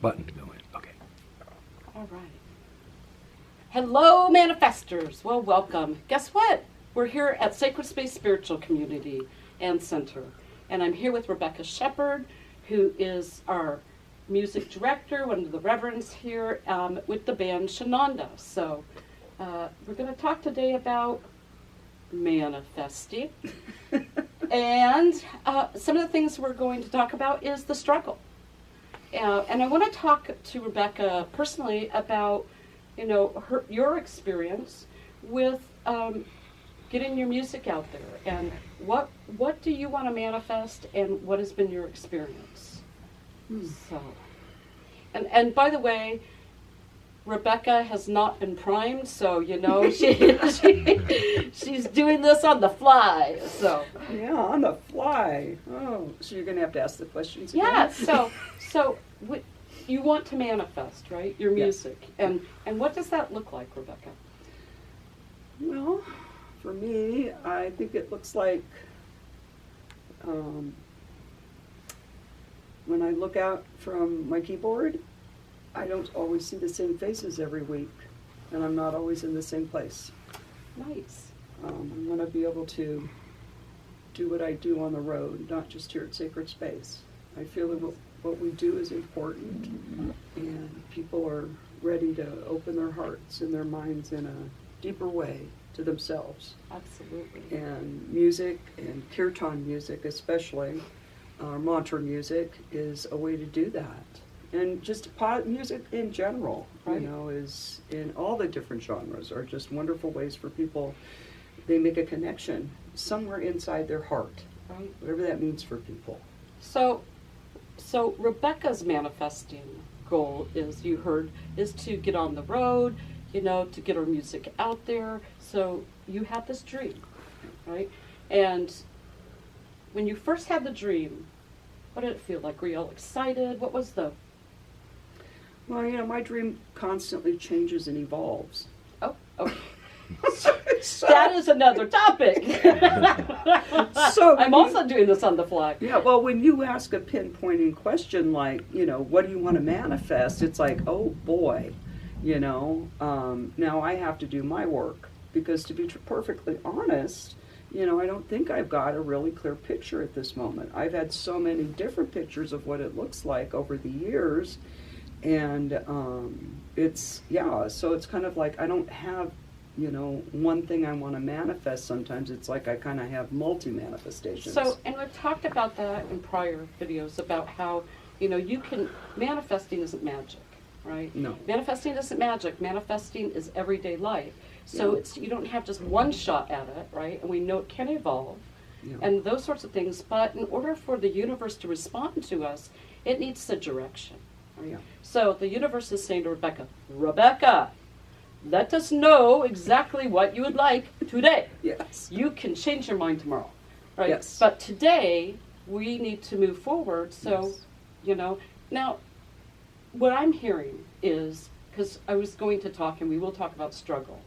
button to go in. Okay. All right. Hello, manifestors. Well, welcome. Guess what? We're here at Sacred Space Spiritual Community and Center. And I'm here with Rebecca Shepard, who is our music director, one of the reverends here with the band Shananda. So we're going to talk today about manifesting. And some of the things we're going to talk about is the struggle. And I want to talk to Rebecca personally about, your experience with getting your music out there, and what do you want to manifest, and what has been your experience. So, and by the way, Rebecca has not been primed, so she's doing this on the fly. So yeah, on the fly. Oh, so you're gonna have to ask the questions again? Yeah. So you want to manifest, right? Your music, and what does that look like, Rebecca? Well, for me, I think it looks like when I look out from my keyboard, I don't always see the same faces every week, and I'm not always in the same place. Nice. I want to be able to do what I do on the road, not just here at Sacred Space. I feel that what we do is important, and people are ready to open their hearts and their minds in a deeper way to themselves. Absolutely. And music, and kirtan music especially, mantra music, is a way to do that. And just music in general, right. Is in all the different genres are just wonderful ways for people. They make a connection somewhere inside their heart, right? Whatever that means for people. So Rebecca's manifesting goal is to get on the road, to get her music out there. So you had this dream, right? And when you first had the dream, what did it feel like? Were you all excited? What was the... Well, my dream constantly changes and evolves. Oh, okay. That is another topic. So I'm also doing this on the fly. Yeah, well, when you ask a pinpointing question like, what do you want to manifest? It's like, oh boy, now I have to do my work, because to be perfectly honest, I don't think I've got a really clear picture at this moment. I've had so many different pictures of what it looks like over the years, and so it's kind of like I don't have one thing I want to manifest. Sometimes it's like I kind of have multi-manifestations. So, and we've talked about that in prior videos about how, manifesting isn't magic, right? No. Manifesting isn't magic. Manifesting is everyday life. So you don't have just one shot at it, right? And we know it can evolve and those sorts of things. But in order for the universe to respond to us, it needs a direction. Right? Yeah. So the universe is saying to Rebecca, let us know exactly what you would like today. Yes. You can change your mind tomorrow, right? Yes. But today, we need to move forward. So, now, what I'm hearing is, because I was going to talk, and we will talk about struggle,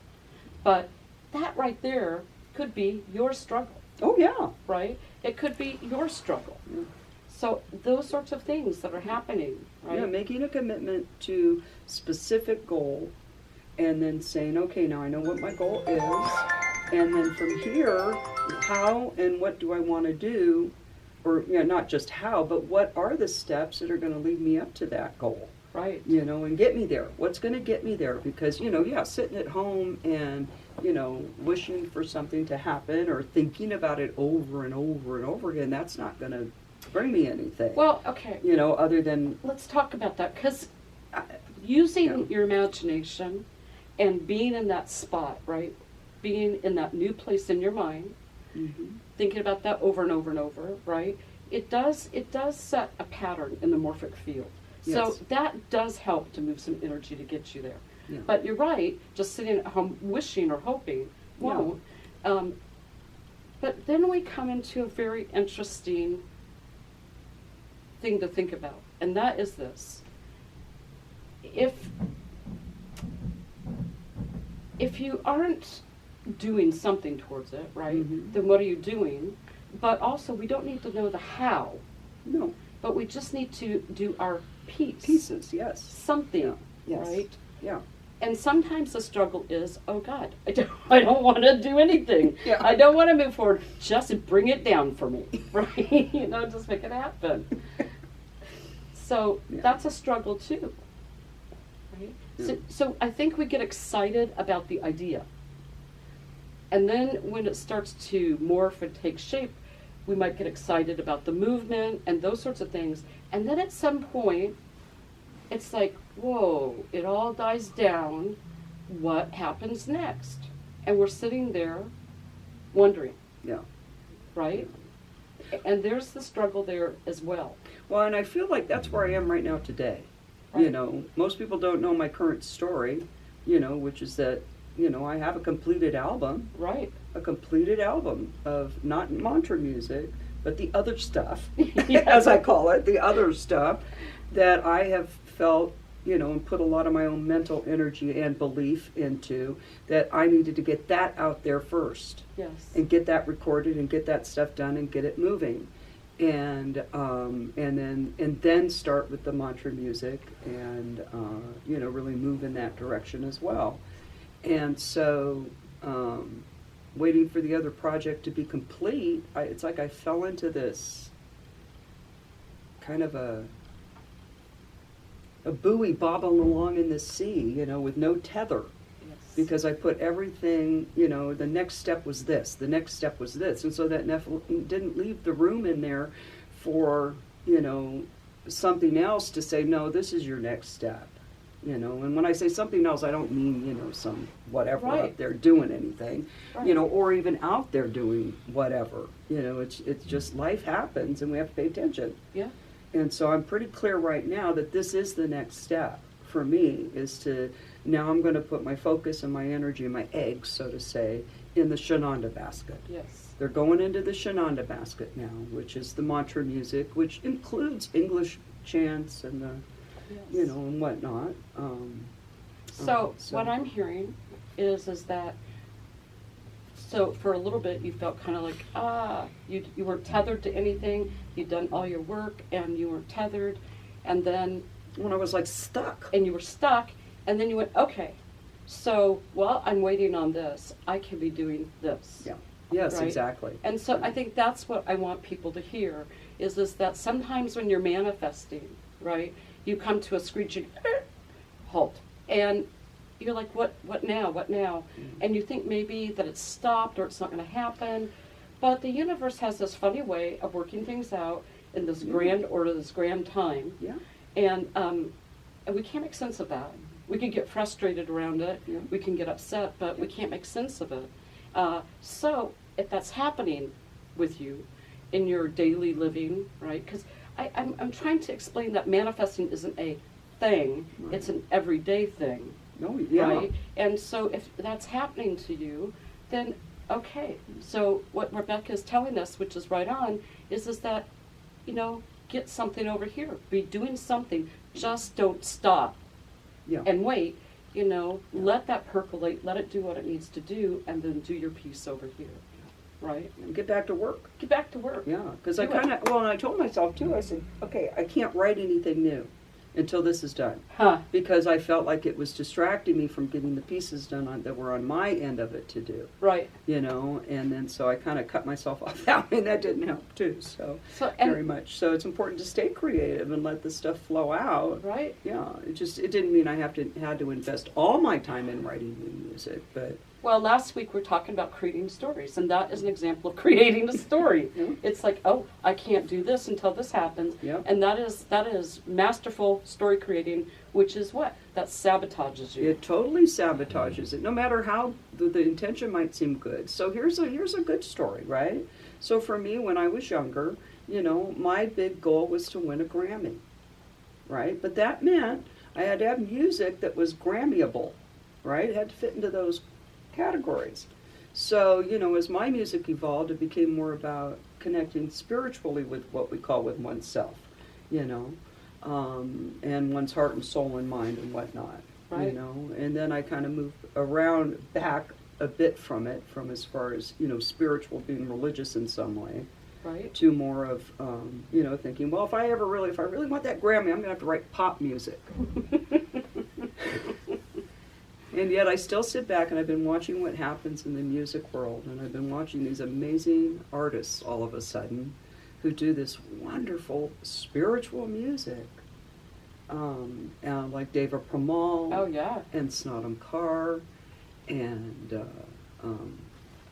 but that right there could be your struggle. Oh, yeah. Right? It could be your struggle. Yeah. So those sorts of things that are happening, right? Yeah, making a commitment to specific goal, and then saying, okay, now I know what my goal is, and then from here, how and what do I want to do, or not just how, but what are the steps that are going to lead me up to that goal? Right. And get me there. What's going to get me there? Because, sitting at home and, wishing for something to happen or thinking about it over and over and over again, that's not going to bring me anything. Well, okay. Other than... Let's talk about that, because using your imagination and being in that spot, right? Being in that new place in your mind, thinking about that over and over and over, right? It does set a pattern in the morphic field. Yes. So that does help to move some energy to get you there. Yeah. But you're right, just sitting at home wishing or hoping won't. But then we come into a very interesting thing to think about, and that is this. If you aren't doing something towards it, right, then what are you doing? But also, we don't need to know the how. No. But we just need to do our piece. Pieces, yes. Something, Yeah. Yes. right? Yeah. And sometimes the struggle is, oh God, I don't want to do anything. Yeah. I don't want to move forward. Just bring it down for me, right? Just make it happen. So Yeah. that's a struggle too, right? Yeah. So I think we get excited about the idea. And then when it starts to morph and take shape, we might get excited about the movement and those sorts of things. And then at some point, it's like, whoa, it all dies down. What happens next? And we're sitting there wondering, Yeah. right? And there's the struggle there as well. Well, and I feel like that's where I am right now today. Right. Most people don't know my current story, which is that, I have a completed album. Right. A completed album of not mantra music, but the other stuff, Yeah. as I call it, the other stuff that I have felt, and put a lot of my own mental energy and belief into, that I needed to get that out there first Yes. and get that recorded and get that stuff done and get it moving. And then start with the mantra music and really move in that direction as well. And so waiting for the other project to be complete, it's like I fell into this kind of a buoy bobbing along in the sea, with no tether. Yes. Because I put everything, the next step was this, the next step was this. And so that didn't leave the room in there for, something else to say, no, this is your next step. And when I say something else, I don't mean, some whatever Right. up there doing anything, Right. or even out there doing whatever. It's just life happens and we have to pay attention. Yeah. And so I'm pretty clear right now that this is the next step for me, is to, now I'm going to put my focus and my energy and my eggs, so to say, in the Shananda basket. Yes. They're going into the Shananda basket now, which is the mantra music, which includes English chants and the, Yes. and whatnot. So what I'm hearing is that, so for a little bit you felt kind of like, you weren't tethered to anything, you'd done all your work and you weren't tethered, and then when I was like stuck. and you were stuck, and then you went, okay, so while I'm waiting on this, I can be doing this. Yeah. Yes, Right? exactly. And so I think that's what I want people to hear, is that sometimes when you're manifesting, right, you come to a screeching halt, and you're like, what now, what now? Mm-hmm. And you think maybe that it's stopped or it's not going to happen, but the universe has this funny way of working things out in this grand order, this grand time, Yeah. and we can't make sense of that. We can get frustrated around it, Yeah. we can get upset, but we can't make sense of it. So if that's happening with you in your daily living, right? Because I'm trying to explain that manifesting isn't a thing, Right. it's an everyday thing, No, yeah. right? And so if that's happening to you, then okay. So what Rebecca is telling us, which is right on, is that, get something over here. Be doing something. Just don't stop Yeah. and wait. Let that percolate, let it do what it needs to do, and then do your piece over here, right? And get back to work. Get back to work. Yeah, because I Do it. kind of, and I told myself too, I said, okay, I can't write anything new until this is done. Huh. Because I felt like it was distracting me from getting the pieces done that were on my end of it to do, Right. and then so I kind of cut myself off that way, and that didn't help too, so So very much. So it's important to stay creative and let the stuff flow out. right. Yeah, it didn't mean I had to invest all my time in writing new music, but Well, last week we were talking about creating stories, and that is an example of creating a story. Yeah. It's like, oh, I can't do this until this happens, Yeah. and that is masterful story creating, which is what? That sabotages you. it totally sabotages it, no matter how the intention might seem good. So here's a good story, right? So for me, when I was younger, my big goal was to win a Grammy, right? But that meant I had to have music that was Grammyable, right? It had to fit into those categories. So, as my music evolved, it became more about connecting spiritually with what we call with oneself, and one's heart and soul and mind and whatnot, Right. And then I kind of moved around back a bit from as far as, spiritual, being religious in some way, Right. to more of, thinking, well, if I really want that Grammy, I'm going to have to write pop music. And yet I still sit back and I've been watching what happens in the music world, and I've been watching these amazing artists all of a sudden who do this wonderful spiritual music. And like Deva Premal, Oh, yeah. and Snatam Kaur, and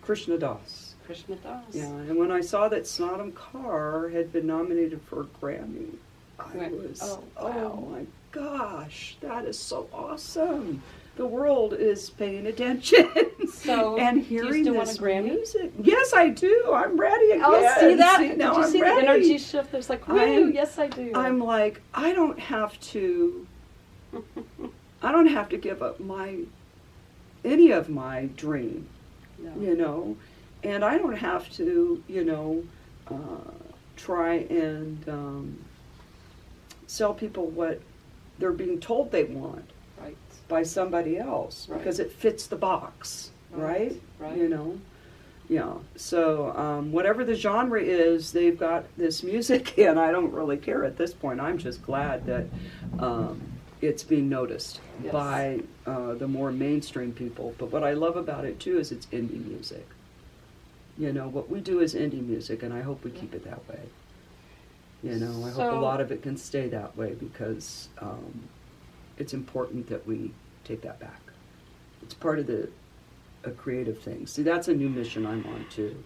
Krishna Das. Krishna Das. Yeah, and when I saw that Snatam Kaur had been nominated for a Grammy, I was, wow. oh my gosh, that is so awesome. The world is paying attention So, and do you hearing still this want a Grammy? music. Yes, I do. I'm ready again. Oh, see that? See, now Did you I'm see ready. the energy shift? There's like, woo, yes, I do. I'm like, I don't have to give up any of my dream, No. and I don't have to, try and sell people what they're being told they want Right. by somebody else Right. because it fits the box, right? Right. Yeah. So whatever the genre is, they've got this music, and I don't really care at this point. I'm just glad that it's being noticed Yes. by the more mainstream people. But what I love about it too is it's indie music. What we do is indie music, and I hope we keep it that way. I hope a So- lot of it can stay that way because it's important that we take that back. It's part of a creative thing. See, that's a new mission I'm on too,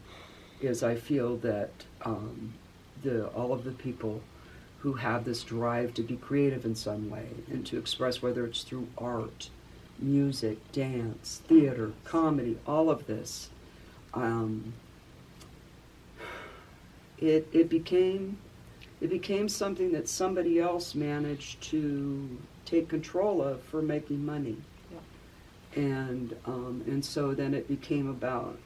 is I feel that all of the people who have this drive to be creative in some way and to express, whether it's through art, music, dance, theater, comedy, all of this, it became something that somebody else managed to take control of for making money. And so then it became about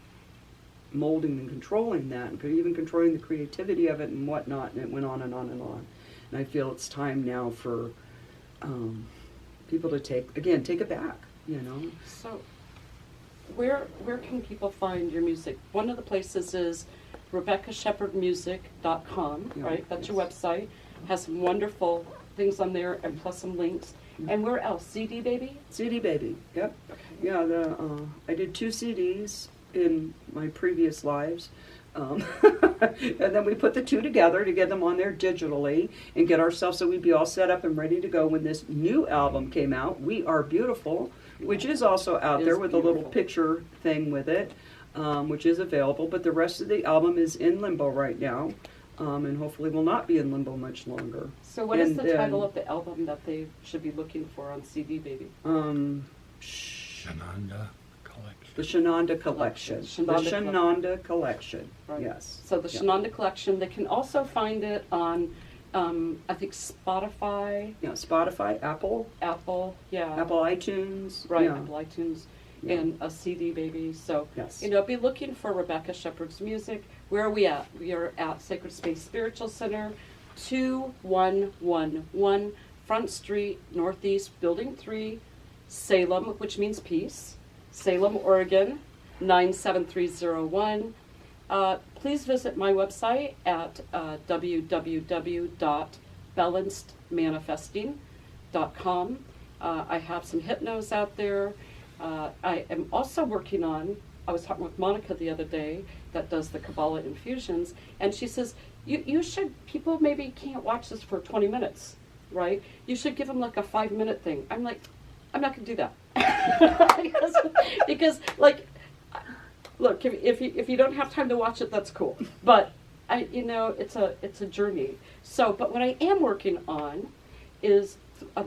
molding and controlling that, and even controlling the creativity of it and whatnot, and it went on and on and on. And I feel it's time now for people to take it back, So, where can people find your music? One of the places is RebeccaShepherdMusic.com, Yeah, right? That's your yes. website. Has some wonderful things on there, and plus some links. And where else? CD Baby? CD Baby, yep. Okay. Yeah, I did 2 CDs in my previous lives. And then we put the 2 together to get them on there digitally and get ourselves so we'd be all set up and ready to go when this new album came out, We Are Beautiful, which is also out It there is with a little beautiful. picture thing with it, which is available. But the rest of the album is in limbo right now, and hopefully will not be in limbo much longer. So what is And the then- title of the album that they should be looking for on CD Baby? Shananda Collection. The Shananda Collection. Shananda The Shananda Collection, Right. yes. So the Yeah. Shananda Collection, they can also find it on, I think, Spotify, Yeah, Spotify, Apple iTunes. Right, Yeah. Apple iTunes, Yeah. and a CD Baby. So, Yes. be looking for Rebecca Shepherd's music. Where are we at? We are at Sacred Space Spiritual Center, 2111 Front Street, Northeast, Building 3, Salem, which means peace, Salem, Oregon, 97301. Please visit my website at www.balancedmanifesting.com. I have some hypnos out there. I am also working on, I was talking with Monica the other day that does the Kabbalah infusions, and she says, you should, people maybe can't watch this for 20 minutes, right? You should give them like a 5-minute thing. I'm like, I'm not going to do that. because like, look, if you don't have time to watch it, that's cool. But it's a journey. So, but what I am working on is a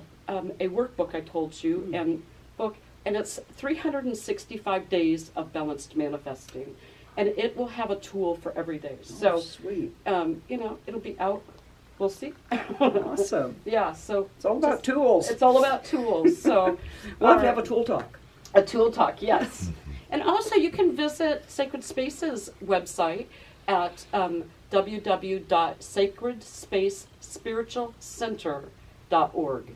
workbook I told you, and it's 365 days of balanced manifesting, and it will have a tool for every day. So, Sweet. it'll be out. We'll see. Awesome. Yeah. So It's all about tools. it's all about tools. So We'll have to have a tool talk. a tool talk, yes. And also you can visit Sacred Space's website at www.sacredspacespiritualcenter.org.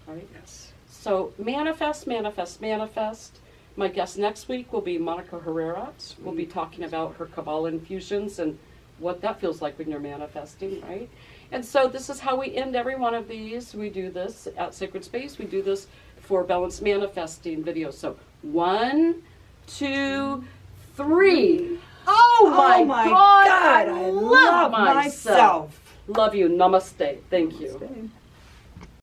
Right? Yes. So manifest, manifest, manifest. My guest next week will be Monica Herrera. We'll be talking about her Kabbalah infusions and what that feels like when you're manifesting, right? And so this is how we end every one of these. We do this at Sacred Space. We do this for Balanced Manifesting videos. So 1, 2, 3. Oh my God, I love myself. Love you. Namaste. Thank you. Namaste.